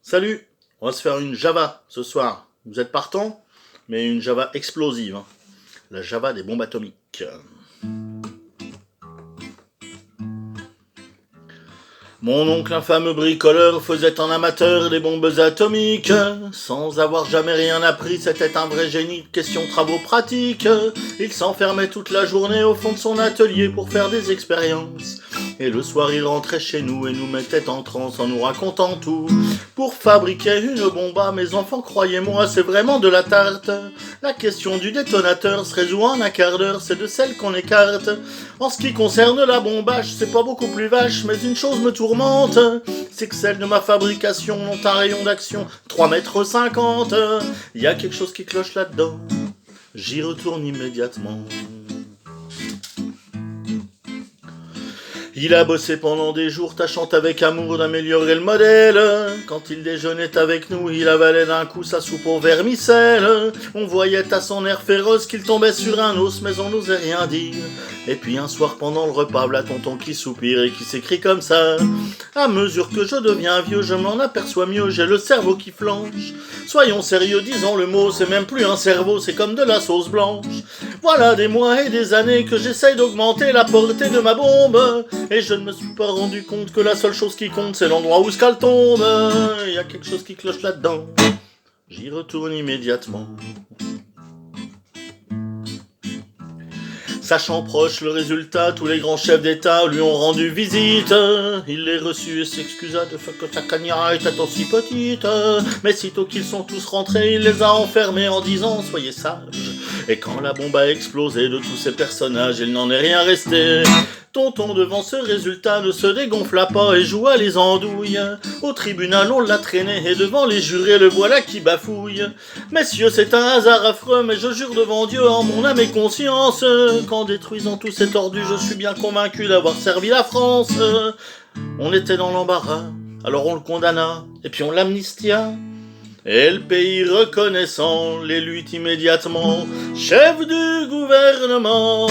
Salut, on va se faire une Java ce soir. Vous êtes partant? Mais une Java explosive, hein. La Java des bombes atomiques. Mon oncle, infâme bricoleur, faisait un amateur des bombes atomiques. Sans avoir jamais rien appris, c'était un vrai génie de questions travaux pratiques. Il s'enfermait toute la journée au fond de son atelier pour faire des expériences. Et le soir, il rentrait chez nous et nous mettait en transe en nous racontant tout. Pour fabriquer une bombe, mes enfants, croyez-moi, c'est vraiment de la tarte. La question du détonateur se résout en un quart d'heure, c'est de celle qu'on écarte. En ce qui concerne la bombage, c'est pas beaucoup plus vache, mais une chose me tourmente, c'est que celle de ma fabrication ont un rayon d'action 3,50 m. Y a quelque chose qui cloche là-dedans, j'y retourne immédiatement. Il a bossé pendant des jours, tâchant avec amour d'améliorer le modèle. Quand il déjeunait avec nous, il avalait d'un coup sa soupe au vermicelle. On voyait à son air féroce qu'il tombait sur un os, mais on n'osait rien dire. Et puis un soir pendant le repas, v'là tonton qui soupire et qui s'écrie comme ça. À mesure que je deviens vieux, je m'en aperçois mieux, j'ai le cerveau qui flanche. Soyons sérieux, disons le mot, c'est même plus un cerveau, c'est comme de la sauce blanche. Voilà des mois et des années que j'essaye d'augmenter la portée de ma bombe. Et je ne me suis pas rendu compte que la seule chose qui compte, c'est l'endroit où ce qu'elle tombe. Y a quelque chose qui cloche là-dedans, j'y retourne immédiatement. Sachant proche le résultat, tous les grands chefs d'État lui ont rendu visite. Il les reçut et s'excusa de faire que sa cagnara était aussi petite. Mais sitôt qu'ils sont tous rentrés, il les a enfermés en disant « Soyez sages ». Et quand la bombe a explosé de tous ces personnages, il n'en est rien resté. Tonton, devant ce résultat, ne se dégonfla pas et joua les andouilles. Au tribunal, on l'a traîné et devant les jurés, le voilà qui bafouille. Messieurs, c'est un hasard affreux, mais je jure devant Dieu, en mon âme et conscience, qu'en détruisant tous ces tordus, je suis bien convaincu d'avoir servi la France. On était dans l'embarras, alors on le condamna, et puis on l'amnistia. Et le pays reconnaissant l'élut immédiatement chef du gouvernement.